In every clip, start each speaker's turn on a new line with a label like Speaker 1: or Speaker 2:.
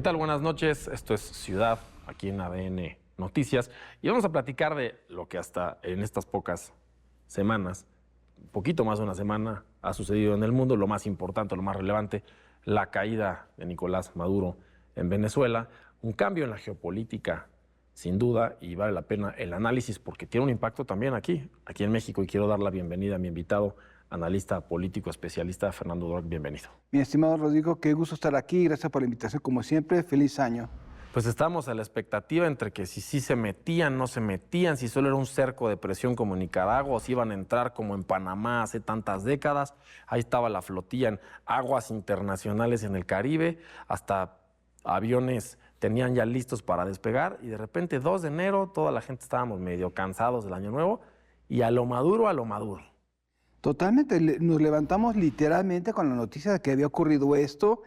Speaker 1: tal? Buenas noches. Esto es Ciudad, aquí en ADN Noticias. Y vamos a platicar de lo que hasta en estas pocas semanas, un poquito más de una semana, ha sucedido en el mundo. Lo más importante, lo más relevante, la caída de Nicolás Maduro en Venezuela. Un cambio en la geopolítica, sin duda, y vale la pena el análisis porque tiene un impacto también aquí en México. Y quiero dar la bienvenida a mi invitado, analista político, especialista, Fernando Dorc. Bienvenido.
Speaker 2: Mi estimado Rodrigo, qué gusto estar aquí. Gracias por la invitación, como siempre. Feliz año.
Speaker 1: Pues estamos a la expectativa entre que si sí se metían, no se metían, si solo era un cerco de presión como Nicaragua, o si iban a entrar como en Panamá hace tantas décadas. Ahí estaba la flotilla en aguas internacionales en el Caribe, hasta aviones tenían ya listos para despegar, y de repente 2 de enero toda la gente estábamos medio cansados del año nuevo, y a lo Maduro, a lo Maduro.
Speaker 2: Totalmente, nos levantamos literalmente con la noticia de que había ocurrido esto.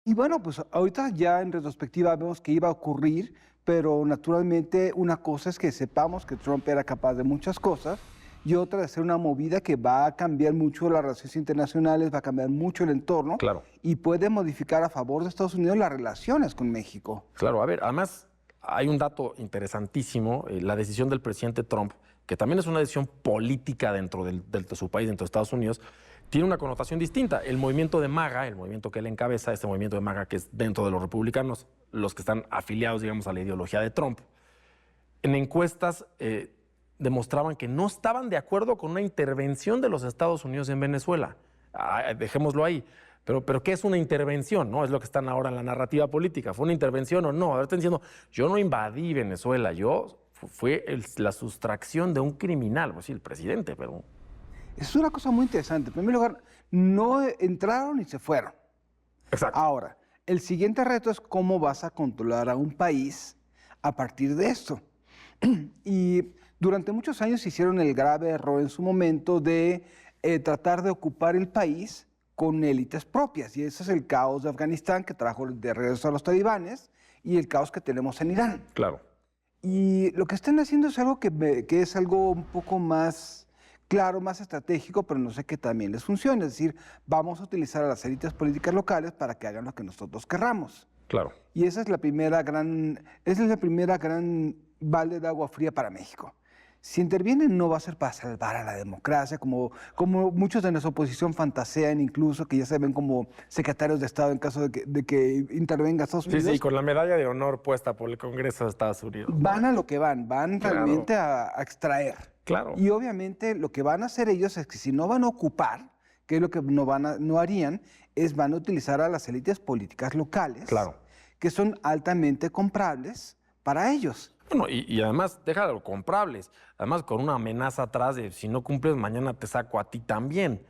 Speaker 2: Y bueno, pues ahorita ya en retrospectiva vemos que iba a ocurrir, pero naturalmente una cosa es que sepamos que Trump era capaz de muchas cosas y otra de hacer una movida que va a cambiar mucho las relaciones internacionales, va a cambiar mucho el entorno.
Speaker 1: Claro.
Speaker 2: Y puede modificar a favor de Estados Unidos las relaciones con México.
Speaker 1: Claro, a ver, además hay un dato interesantísimo, la decisión del presidente Trump, que también es una decisión política dentro de su país, dentro de Estados Unidos, tiene una connotación distinta. El movimiento de MAGA, el movimiento que él encabeza, este movimiento de MAGA que es dentro de los republicanos, los que están afiliados, digamos, a la ideología de Trump, en encuestas demostraban que no estaban de acuerdo con una intervención de los Estados Unidos en Venezuela. Dejémoslo ahí. Pero ¿qué es una intervención? ¿No? Es lo que están ahora en la narrativa política. ¿Fue una intervención o no? Ahora están diciendo, yo no invadí Venezuela, fue la sustracción de un criminal, pues sí, el presidente, pero...
Speaker 2: Es una cosa muy interesante. En primer lugar, no entraron y se fueron.
Speaker 1: Exacto.
Speaker 2: Ahora, el siguiente reto es cómo vas a controlar a un país a partir de esto. Y durante muchos años hicieron el grave error en su momento de tratar de ocupar el país con élites propias. Y ese es el caos de Afganistán, que trajo de regreso a los talibanes, y el caos que tenemos en Irán.
Speaker 1: Claro.
Speaker 2: Y lo que están haciendo es algo que es algo un poco más claro, más estratégico, pero no sé que también les funcione. Es decir, vamos a utilizar a las élites políticas locales para que hagan lo que nosotros querramos.
Speaker 1: Claro.
Speaker 2: Y esa es la primera gran balde de agua fría para México. Si intervienen, no va a ser para salvar a la democracia, como muchos de nuestra oposición fantasean, incluso que ya se ven como secretarios de Estado en caso de que intervenga Estados Unidos.
Speaker 1: Sí, con la medalla de honor puesta por el Congreso de Estados Unidos.
Speaker 2: Van a lo que van
Speaker 1: Claro.
Speaker 2: Realmente a extraer.
Speaker 1: Claro.
Speaker 2: Y obviamente lo que van a hacer ellos es que si no van a ocupar, que es lo que no harían, es van a utilizar a las élites políticas locales,
Speaker 1: Claro.
Speaker 2: que son altamente comprables para ellos.
Speaker 1: Bueno, y además, déjalo, comprables. Además, con una amenaza atrás de si no cumples, mañana te saco a ti también.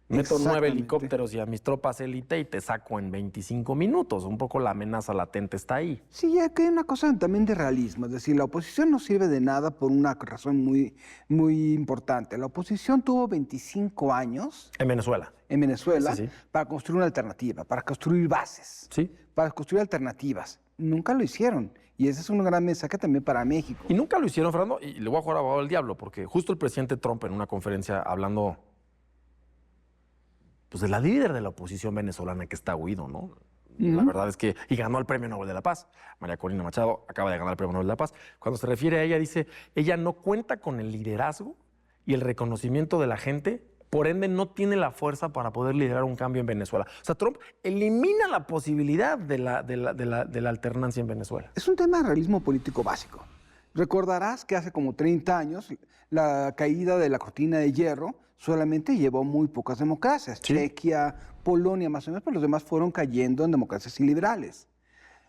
Speaker 1: Meto 9
Speaker 2: Exactamente.
Speaker 1: helicópteros y a mis tropas élite y te saco en 25 minutos. Un poco la amenaza latente está ahí.
Speaker 2: Sí, aquí hay una cosa también de realismo, es decir, la oposición no sirve de nada por una razón muy, muy importante. La oposición tuvo 25 años
Speaker 1: En Venezuela. Sí.
Speaker 2: Para construir una alternativa, para construir bases,
Speaker 1: Sí.
Speaker 2: para construir alternativas. Nunca lo hicieron. Y ese es un gran mensaje también para México.
Speaker 1: Y nunca lo hicieron, Fernando, y le voy a jugar abogado del diablo, porque justo el presidente Trump en una conferencia hablando pues, de la líder de la oposición venezolana que está huido, ¿no? La verdad es que, y ganó el Premio Nobel de la Paz. María Corina Machado acaba de ganar el Premio Nobel de la Paz. Cuando se refiere a ella, dice, ella no cuenta con el liderazgo y el reconocimiento de la gente, por ende no tiene la fuerza para poder liderar un cambio en Venezuela. O sea, Trump elimina la posibilidad de la alternancia en Venezuela.
Speaker 2: Es un tema de realismo político básico. Recordarás que hace como 30 años la caída de la cortina de hierro solamente llevó muy pocas democracias.
Speaker 1: Sí.
Speaker 2: Chequia, Polonia más o menos, pero los demás fueron cayendo en democracias iliberales.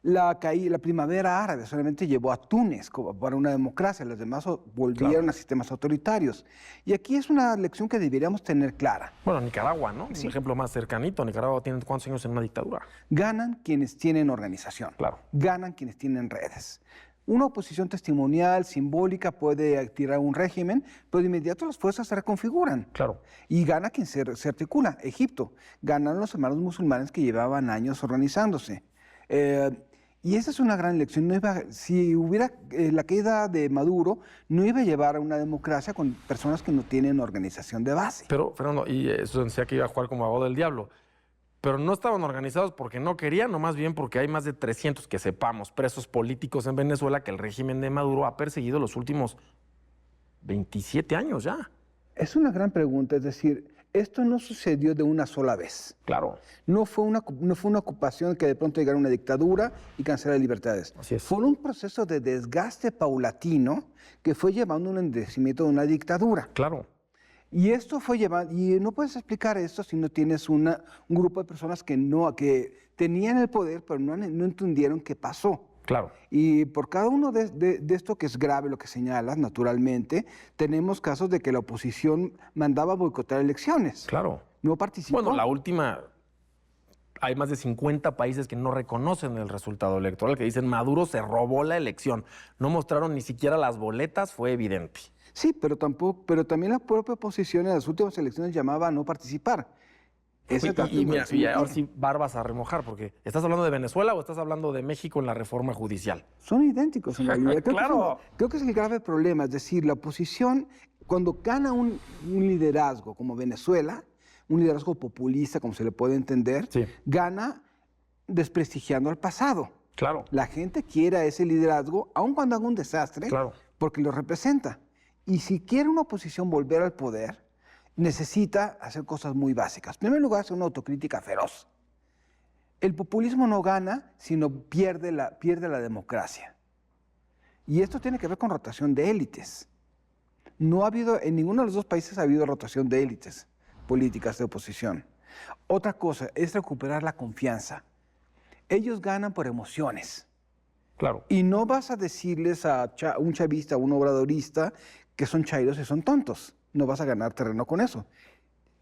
Speaker 2: La primavera árabe solamente llevó a Túnez para una democracia, los demás volvieron a sistemas autoritarios. Y aquí es una lección que deberíamos tener clara.
Speaker 1: Bueno, Nicaragua, ¿no?
Speaker 2: Sí.
Speaker 1: Un ejemplo más cercanito. Nicaragua tiene ¿cuántos años en una dictadura?
Speaker 2: Ganan quienes tienen organización.
Speaker 1: Claro.
Speaker 2: Ganan quienes tienen redes. Una oposición testimonial, simbólica, puede tirar un régimen, pero de inmediato las fuerzas se reconfiguran.
Speaker 1: Claro.
Speaker 2: Y gana quien se articula. Egipto. Ganaron los hermanos musulmanes que llevaban años organizándose. Y esa es una gran lección. Si hubiera la caída de Maduro, no iba a llevar a una democracia con personas que no tienen organización de base.
Speaker 1: Pero, Fernando, y eso decía que iba a jugar como abogado del diablo. pero no estaban organizados porque no querían, o más bien porque hay más de 300, que sepamos, presos políticos en Venezuela que el régimen de Maduro ha perseguido los últimos 27 años ya.
Speaker 2: Es una gran pregunta, es decir, esto no sucedió de una sola vez.
Speaker 1: Claro.
Speaker 2: No fue una ocupación que de pronto llegara una dictadura y cancelara libertades.
Speaker 1: Así es.
Speaker 2: Fue un proceso de desgaste paulatino que fue llevando a un endurecimiento de una dictadura.
Speaker 1: Claro.
Speaker 2: Y esto fue llevando, y no puedes explicar esto si no tienes un grupo de personas que tenían el poder, pero no entendieron qué pasó.
Speaker 1: Claro.
Speaker 2: Y por cada uno de esto que es grave, lo que señalas, naturalmente, tenemos casos de que la oposición mandaba boicotear elecciones.
Speaker 1: Claro.
Speaker 2: No participó.
Speaker 1: Bueno, la última, hay más de 50 países que no reconocen el resultado electoral, que dicen Maduro se robó la elección. No mostraron ni siquiera las boletas, fue evidente.
Speaker 2: Sí, pero también la propia oposición en las últimas elecciones llamaba a no participar.
Speaker 1: Y mira, y ahora sí, barbas a remojar, porque ¿estás hablando de Venezuela o estás hablando de México en la reforma judicial?
Speaker 2: Son idénticos en realidad.
Speaker 1: ¡Claro!
Speaker 2: Creo que es el grave problema, es decir, la oposición, cuando gana un liderazgo como Venezuela, un liderazgo populista, como se le puede entender,
Speaker 1: Sí.
Speaker 2: gana desprestigiando al pasado.
Speaker 1: Claro.
Speaker 2: La gente quiere a ese liderazgo, aun cuando haga un desastre,
Speaker 1: Claro.
Speaker 2: porque lo representa. Y si quiere una oposición volver al poder, necesita hacer cosas muy básicas. En primer lugar, hacer una autocrítica feroz. El populismo no gana, sino pierde la democracia. Y esto tiene que ver con rotación de élites. No ha habido, en ninguno de los dos países ha habido rotación de élites políticas de oposición. Otra cosa es recuperar la confianza. Ellos ganan por emociones.
Speaker 1: Claro.
Speaker 2: Y no vas a decirles a un chavista, a un obradorista, que son chairos y son tontos. No vas a ganar terreno con eso.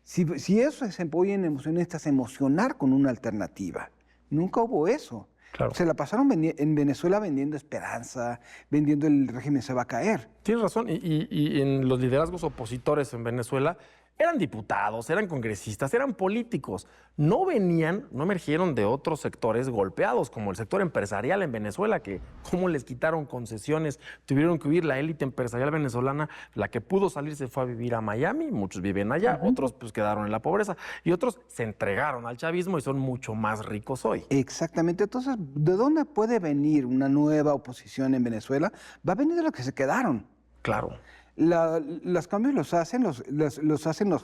Speaker 2: Si eso se apoya en emociones, necesitas emocionar con una alternativa. Nunca hubo eso.
Speaker 1: Claro.
Speaker 2: Se la pasaron en Venezuela vendiendo esperanza, vendiendo el régimen se va a caer.
Speaker 1: Tienes razón. Y en los liderazgos opositores en Venezuela eran diputados, eran congresistas, eran políticos. No emergieron de otros sectores golpeados, como el sector empresarial en Venezuela, que cómo les quitaron concesiones, tuvieron que huir la élite empresarial venezolana. La que pudo salir se fue a vivir a Miami, muchos viven allá, otros pues quedaron en la pobreza y otros se entregaron al chavismo y son mucho más ricos hoy.
Speaker 2: Exactamente. Entonces, ¿de dónde puede venir una nueva oposición en Venezuela? Va a venir de los que se quedaron.
Speaker 1: Claro.
Speaker 2: Los cambios los hacen los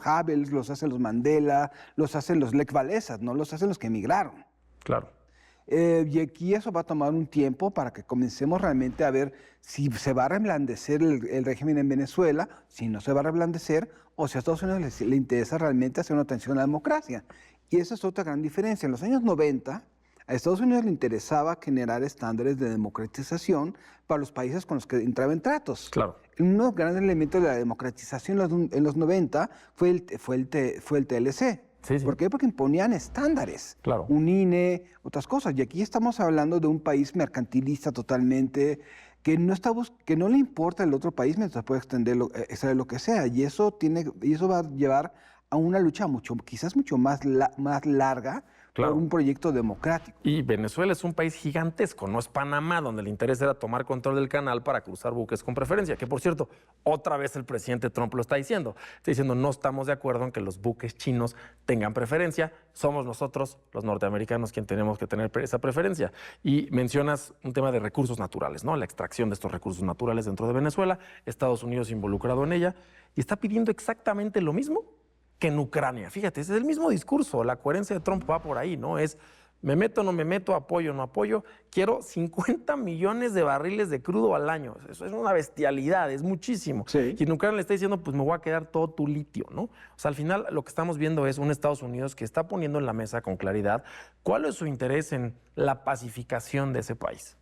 Speaker 2: Havels, los hacen los Mandela, los hacen los Lech Walesa, no los hacen los que emigraron.
Speaker 1: Claro.
Speaker 2: Y aquí eso va a tomar un tiempo para que comencemos realmente a ver si se va a reblandecer el régimen en Venezuela, si no se va a reblandecer, o si a Estados Unidos le interesa realmente hacer una atención a la democracia. Y esa es otra gran diferencia. En los años 90, a Estados Unidos le interesaba generar estándares de democratización para los países con los que entraba en tratos.
Speaker 1: Claro.
Speaker 2: Uno de los grandes elementos de la democratización en los 90 fue el TLC.
Speaker 1: Sí, sí.
Speaker 2: ¿Por qué? Porque imponían estándares.
Speaker 1: Claro.
Speaker 2: Un INE, otras cosas. Y aquí estamos hablando de un país mercantilista totalmente, que no le importa el otro país mientras puede extender lo que sea. Y eso va a llevar a una lucha quizás mucho más larga.
Speaker 1: Claro.
Speaker 2: Por un proyecto democrático.
Speaker 1: Y Venezuela es un país gigantesco, no es Panamá, donde el interés era tomar control del canal para cruzar buques con preferencia, que por cierto, otra vez el presidente Trump lo está diciendo. Está diciendo, no estamos de acuerdo en que los buques chinos tengan preferencia, somos nosotros, los norteamericanos, quien tenemos que tener esa preferencia. Y mencionas un tema de recursos naturales, ¿no? La extracción de estos recursos naturales dentro de Venezuela, Estados Unidos involucrado en ella, y está pidiendo exactamente lo mismo que en Ucrania. Fíjate, ese es el mismo discurso. La coherencia de Trump va por ahí, ¿no? Es me meto, no me meto, apoyo, no apoyo. Quiero 50 millones de barriles de crudo al año. Eso es una bestialidad, es muchísimo.
Speaker 2: Sí.
Speaker 1: Y en Ucrania le está diciendo, pues me voy a quedar todo tu litio, ¿no? O sea, al final lo que estamos viendo es un Estados Unidos que está poniendo en la mesa con claridad cuál es su interés en la pacificación de ese país.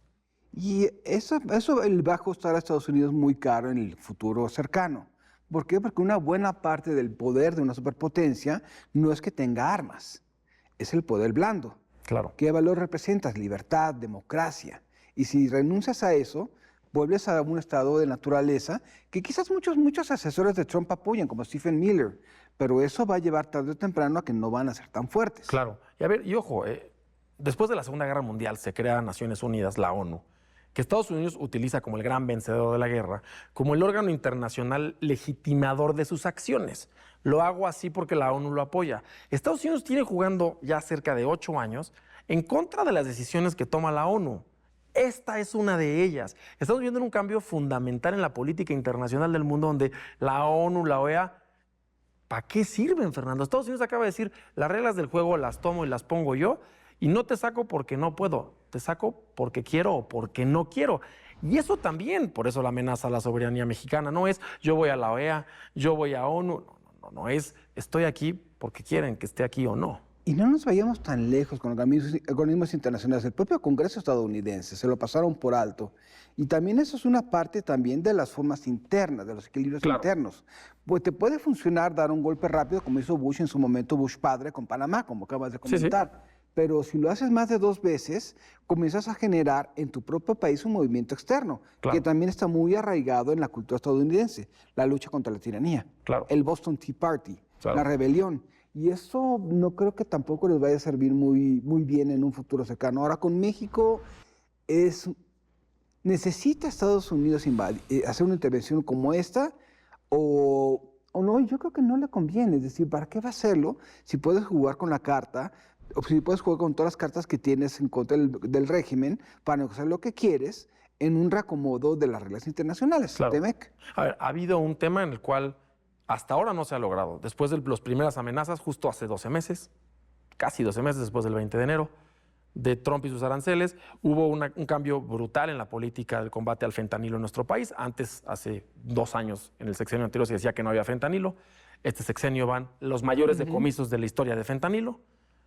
Speaker 2: Y eso le va a costar a Estados Unidos muy caro en el futuro cercano. ¿Por qué? Porque una buena parte del poder de una superpotencia no es que tenga armas, es el poder blando.
Speaker 1: Claro.
Speaker 2: ¿Qué valor representas? Libertad, democracia. Y si renuncias a eso, vuelves a un estado de naturaleza que quizás muchos asesores de Trump apoyan, como Stephen Miller, pero eso va a llevar tarde o temprano a que no van a ser tan fuertes.
Speaker 1: Claro. Y a ver, y ojo, después de la Segunda Guerra Mundial se crea Naciones Unidas, la ONU. que Estados Unidos utiliza como el gran vencedor de la guerra, como el órgano internacional legitimador de sus acciones. Lo hago así porque la ONU lo apoya. Estados Unidos tiene jugando ya cerca de 8 años en contra de las decisiones que toma la ONU. Esta es una de ellas. Estamos viendo un cambio fundamental en la política internacional del mundo donde la ONU, la OEA, ¿para qué sirven, Fernando? Estados Unidos acaba de decir, las reglas del juego las tomo y las pongo yo y no te saco porque no puedo, te saco porque quiero o porque no quiero. Y eso también, por eso la amenaza a la soberanía mexicana, no es yo voy a la OEA, yo voy a ONU, no es estoy aquí porque quieren que esté aquí o no.
Speaker 2: Y no nos vayamos tan lejos con organismos internacionales. El propio Congreso estadounidense se lo pasaron por alto. Y también eso es una parte también de las formas internas, de los equilibrios internos. Pues te puede funcionar dar un golpe rápido, como hizo Bush en su momento, Bush padre con Panamá, como acabas de comentar. Sí. Pero si lo haces más de 2 veces, comienzas a generar en tu propio país un movimiento externo, que también está muy arraigado en la cultura estadounidense. La lucha contra la tiranía, el Boston Tea Party, la rebelión. Y eso no creo que tampoco les vaya a servir muy bien en un futuro cercano. Ahora con México, ¿necesita Estados Unidos hacer una intervención como esta? O no, yo creo que no le conviene. Es decir, ¿para qué va a hacerlo si puedes jugar con la carta, o si puedes jugar con todas las cartas que tienes en contra del régimen para negociar lo que quieres en un reacomodo de las reglas internacionales? TEMEC.
Speaker 1: A ver, ha habido un tema en el cual hasta ahora no se ha logrado. Después de las primeras amenazas, justo hace 12 meses, casi 12 meses después del 20 de enero, de Trump y sus aranceles, hubo un cambio brutal en la política del combate al fentanilo en nuestro país. Antes, hace 2 años, en el sexenio anterior se decía que no había fentanilo. Este sexenio van los mayores decomisos de la historia de fentanilo.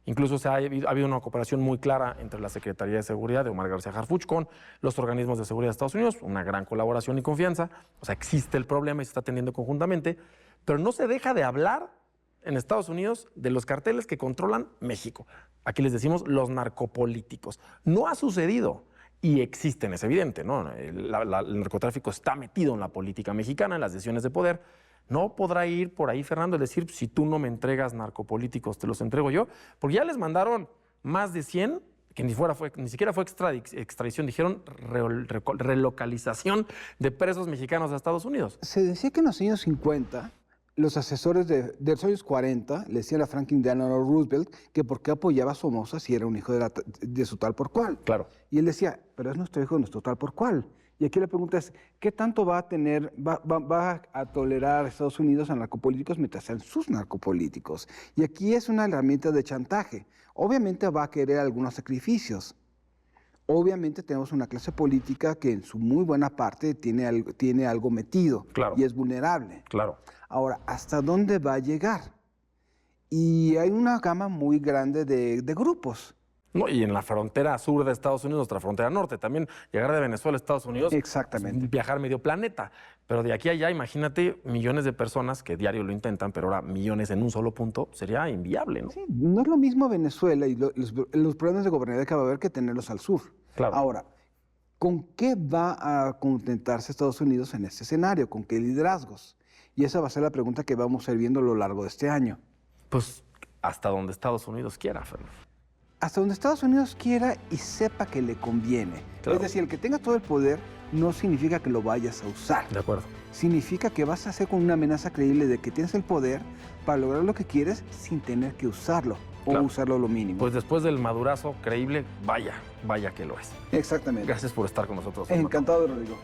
Speaker 1: Incluso ha habido una cooperación muy clara entre la Secretaría de Seguridad de Omar García Harfuch con los organismos de seguridad de Estados Unidos, una gran colaboración y confianza. O sea, existe el problema y se está atendiendo conjuntamente, pero no se deja de hablar en Estados Unidos de los carteles que controlan México. Aquí les decimos los narcopolíticos. No ha sucedido y existen, es evidente, ¿no? El narcotráfico está metido en la política mexicana, en las decisiones de poder. No podrá ir por ahí, Fernando, es decir, si tú no me entregas narcopolíticos, te los entrego yo, porque ya les mandaron más de 100, que ni siquiera fue extradición, dijeron relocalización de presos mexicanos a Estados Unidos.
Speaker 2: Se decía que en los años 50, los asesores de los años 40 le decían a Franklin Delano Roosevelt que por qué apoyaba a Somoza si era un hijo de su tal por cual.
Speaker 1: Claro.
Speaker 2: Y él decía, pero es nuestro hijo, nuestro tal por cual. Y aquí la pregunta es, ¿qué tanto va a tolerar Estados Unidos a narcopolíticos mientras sean sus narcopolíticos? Y aquí es una herramienta de chantaje. Obviamente va a querer algunos sacrificios. Obviamente tenemos una clase política que en su muy buena parte tiene algo metido y es vulnerable.
Speaker 1: Claro.
Speaker 2: Ahora, ¿hasta dónde va a llegar? Y hay una gama muy grande de grupos.
Speaker 1: No, y en la frontera sur de Estados Unidos, nuestra frontera norte, también llegar de Venezuela a Estados Unidos,
Speaker 2: exactamente,
Speaker 1: viajar medio planeta. Pero de aquí a allá, imagínate millones de personas que diario lo intentan, pero ahora millones en un solo punto, sería inviable, ¿no?
Speaker 2: Sí, no es lo mismo Venezuela y los problemas de gobernabilidad que va a haber que tenerlos al sur.
Speaker 1: Claro.
Speaker 2: Ahora, ¿con qué va a contentarse Estados Unidos en este escenario? ¿Con qué liderazgos? Y esa va a ser la pregunta que vamos a ir viendo a lo largo de este año.
Speaker 1: Pues hasta donde Estados Unidos quiera, Fernando.
Speaker 2: Hasta donde Estados Unidos quiera y sepa que le conviene.
Speaker 1: Claro.
Speaker 2: Es decir, el que tenga todo el poder no significa que lo vayas a usar.
Speaker 1: De acuerdo.
Speaker 2: Significa que vas a hacer con una amenaza creíble de que tienes el poder para lograr lo que quieres sin tener que usarlo o usarlo lo mínimo.
Speaker 1: Pues después del madurazo creíble, vaya que lo es.
Speaker 2: Exactamente.
Speaker 1: Gracias por estar con nosotros.
Speaker 2: Encantado, Rodrigo.